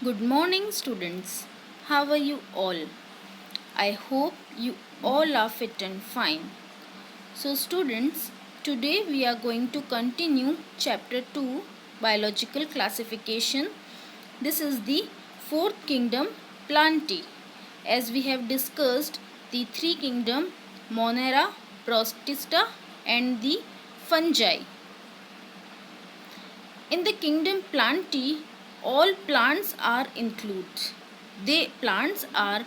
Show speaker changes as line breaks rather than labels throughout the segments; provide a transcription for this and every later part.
Good morning, students. How are you all? I hope you all are fit and fine. So, students, today we are going to continue chapter 2 Biological Classification. This is the fourth kingdom, Plantae. As we have discussed the three kingdom, Monera, Protista, and the fungi. In the kingdom Plantae, all plants are included. Plants are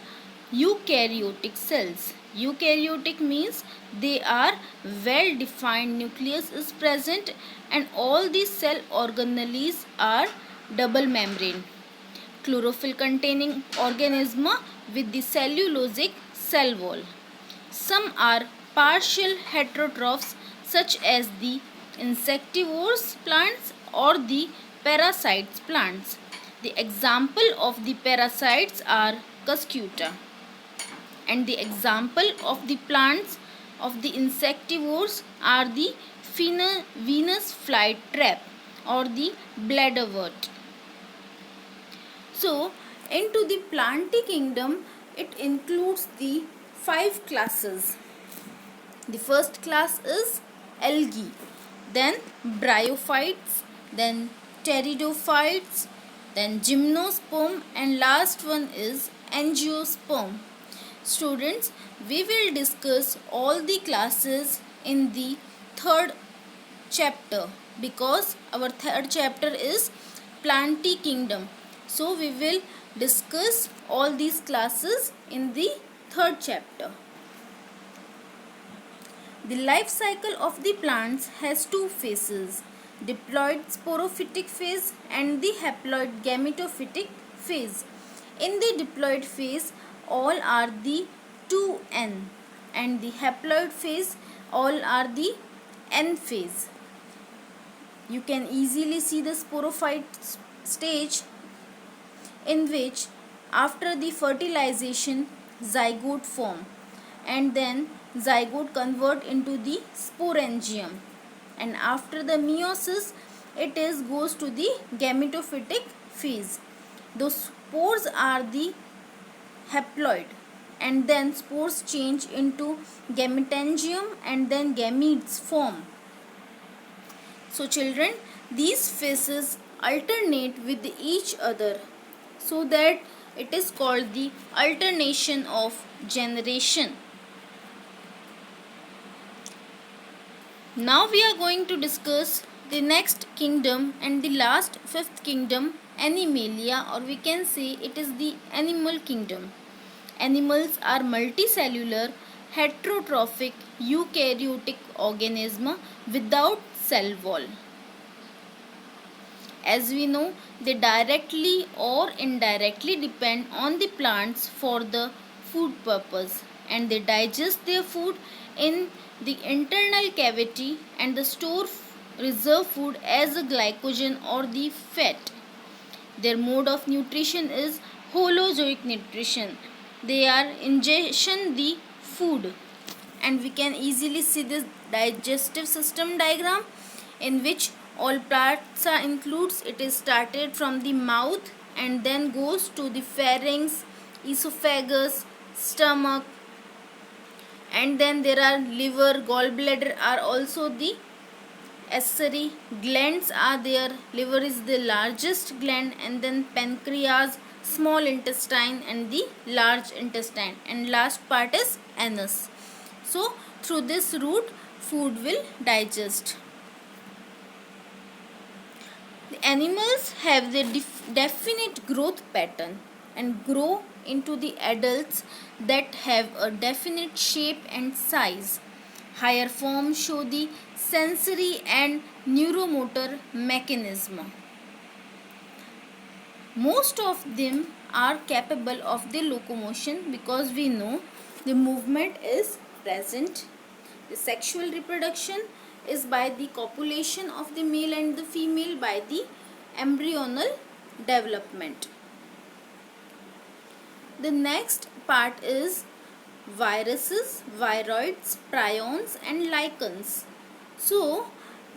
eukaryotic cells. Eukaryotic means they are well defined nucleus is present and all the cell organelles are double membrane. Chlorophyll containing organism with the cellulosic cell wall. Some are partial heterotrophs such as the insectivorous plants or the parasites plants. The example of the parasites are Cuscuta and the example of the plants of the insectivores are the Venus flytrap or the bladderwort. So, into the Plantae kingdom, it includes the 5 classes. The first class is algae, then bryophytes, then pteridophytes, then gymnosperm, and last one is angiosperm. Students, we will discuss all the classes in the third chapter because our third chapter is Plantae kingdom. So we will discuss all these classes in the third chapter. The life cycle of the plants has two phases, diploid sporophytic phase and the haploid gametophytic phase. In the diploid phase, all are the 2N and the haploid phase, all are the N phase. You can easily see the sporophyte stage in which after the fertilization zygote form and then zygote convert into the sporangium and after the meiosis it is goes to the gametophytic phase. Those spores are the haploid and then spores change into gametangium and then gametes form. So children, these phases alternate with each other so that it is called the alternation of generation. Now we are going to discuss the next kingdom and the last fifth kingdom, Animalia, or we can say it is the animal kingdom. Animals are multicellular, heterotrophic, eukaryotic organism without cell wall. As we know, they directly or indirectly depend on the plants for the food purpose and they digest their food in the internal cavity and the store reserve food as a glycogen or the fat. Their mode of nutrition is holozoic nutrition. They are ingestion the food and we can easily see this digestive system diagram in which all parts are includes. It is started from the mouth and then goes to the pharynx, esophagus, stomach, and then there are liver, gallbladder are also the accessory glands are there. Liver is the largest gland and then pancreas, small intestine and the large intestine and last part is anus. So through this route food will digest. The animals have the definite growth pattern and grow into the adults that have a definite shape and size. Higher forms show the sensory and neuromotor mechanism. Most of them are capable of the locomotion because we know the movement is present. The sexual reproduction is by the copulation of the male and the female by the embryonal development. The next part is viruses, viroids, prions and lichens. So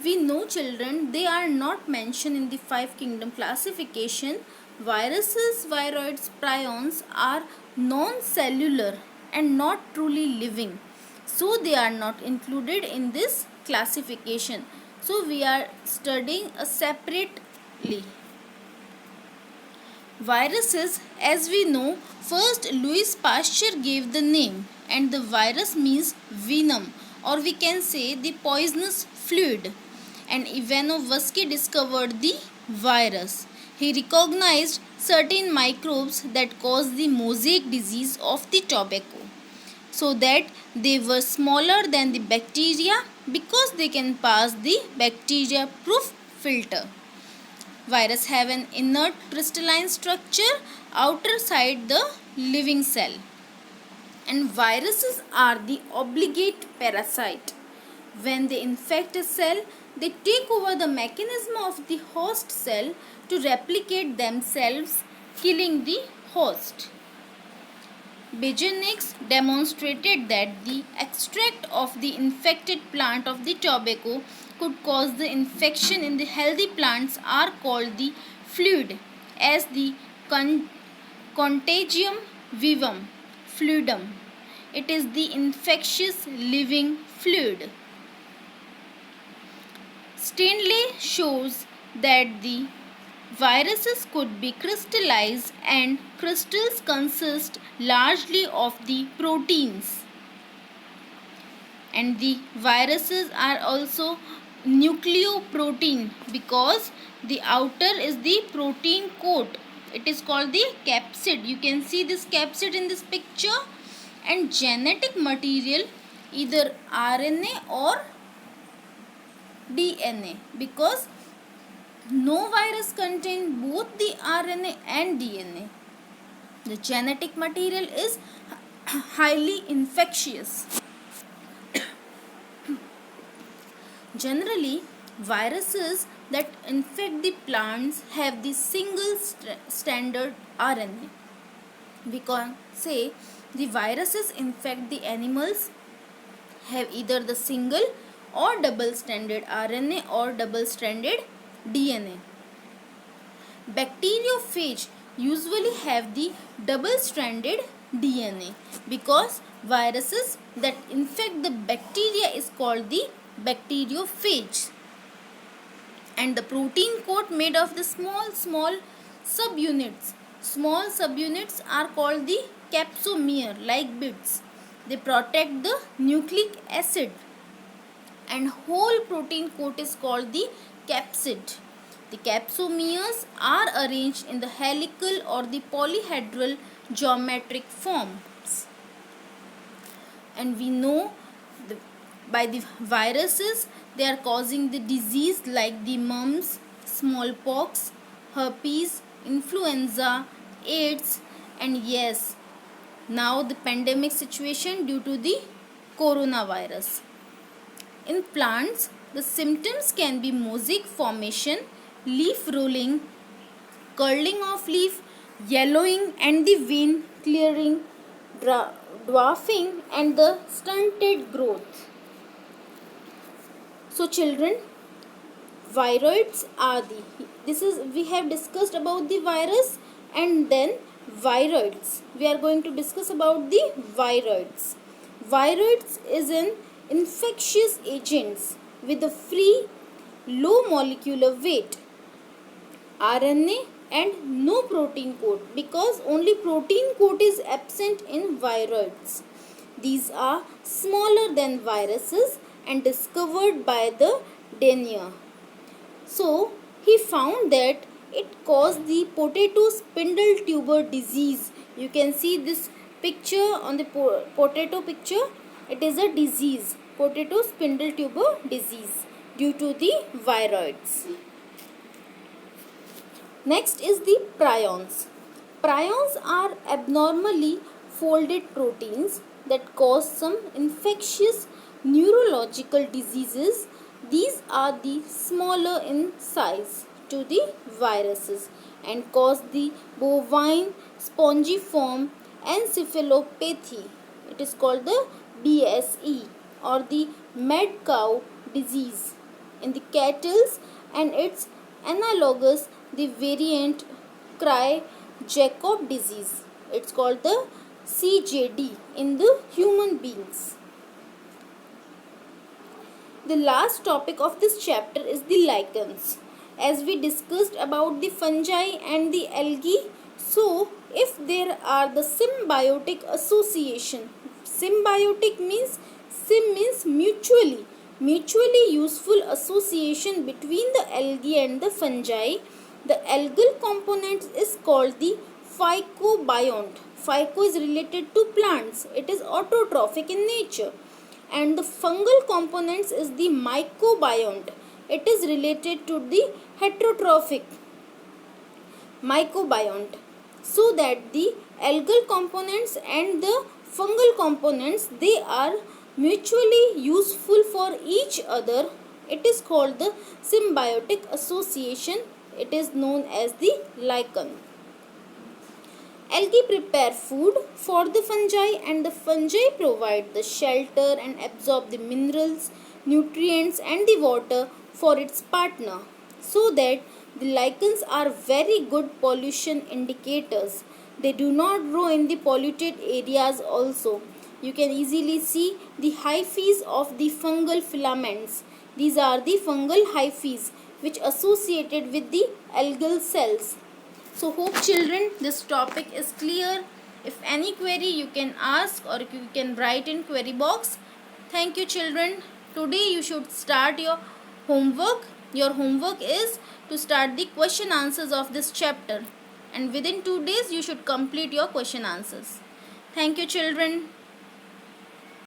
We know, children, they are not mentioned in the five kingdom classification. Viruses, viroids, prions are non-cellular and not truly living. So they are not included in this classification. So we are studying separately. Viruses, as we know, first Louis Pasteur gave the name, and the virus means venom, or we can say the poisonous fluid. And Ivanovsky discovered the virus. He recognized certain microbes that cause the mosaic disease of the tobacco, so that they were smaller than the bacteria because they can pass the bacteria proof filter. Virus have an inert crystalline structure outer side the living cell. And viruses are the obligate parasite. When they infect a cell, they take over the mechanism of the host cell to replicate themselves, killing the host. Beijerinck demonstrated that the extract of the infected plant of the tobacco could cause the infection in the healthy plants are called the fluid as the contagium vivum fluidum. It is the infectious living fluid. Stanley shows that the viruses could be crystallized, and crystals consist largely of the proteins. And the viruses are also nucleoprotein because the outer is the protein coat. It is called the capsid. You can see this capsid in this picture. And genetic material, either RNA or DNA, because no virus contains both the RNA and DNA. The genetic material is highly infectious. Generally, viruses that infect the plants have the single stranded RNA. We can say the viruses infect the animals have either the single or double stranded RNA or double stranded DNA. Bacteriophage usually have the double stranded DNA because viruses that infect the bacteria is called the bacteriophage. And the protein coat made of the small subunits. Small subunits are called the capsomere, like beads. They protect the nucleic acid. And whole protein coat is called the capsid. The capsomeres are arranged in the helical or the polyhedral geometric forms. And we know by the viruses they are causing the disease like the mumps, smallpox, herpes, influenza, AIDS, and yes, now the pandemic situation due to the coronavirus. In plants, the symptoms can be mosaic formation, leaf rolling, curling of leaf, yellowing and the vein clearing, dwarfing and the stunted growth. So children, viroids are we have discussed about the virus, and then viroids. We are going to discuss about the viroids. Viroids is an infectious agents with a free low molecular weight, RNA and no protein coat, because only protein coat is absent in viroids. These are smaller than viruses and discovered by the Denier. So he found that it caused the potato spindle tuber disease. You can see this picture on the potato picture. It is a disease, potato spindle tuber disease, due to the viroids. Next is the prions. Prions are abnormally folded proteins that cause some infectious neurological diseases. These are the smaller in size to the viruses and cause the bovine spongiform encephalopathy. It is called the BSE or the mad cow disease in the cattle's and its analogous the variant Creutzfeldt-Jakob disease. It's called the CJD in the human beings. The last topic of this chapter is the lichens. As we discussed about the fungi and the algae, so if there are the symbiotic association, symbiotic means mutually useful association between the algae and the fungi. The algal component is called the phycobiont. Phyco is related to plants. It is autotrophic in nature. And the fungal components is the mycobiont. It is related to the heterotrophic mycobiont. So that the algal components and the fungal components, they are mutually useful for each other. It is called the symbiotic association. It is known as the lichen. Algae prepare food for the fungi and the fungi provide the shelter and absorb the minerals, nutrients and the water for its partner. So that the lichens are very good pollution indicators. They do not grow in the polluted areas also. You can easily see the hyphae of the fungal filaments. These are the fungal hyphae which associated with the algal cells. So hope children this topic is clear. If any query you can ask or you can write in query box. Thank you children. Today you should start your homework. Your homework is to start the question answers of this chapter. And within 2 days you should complete your question answers. Thank you children.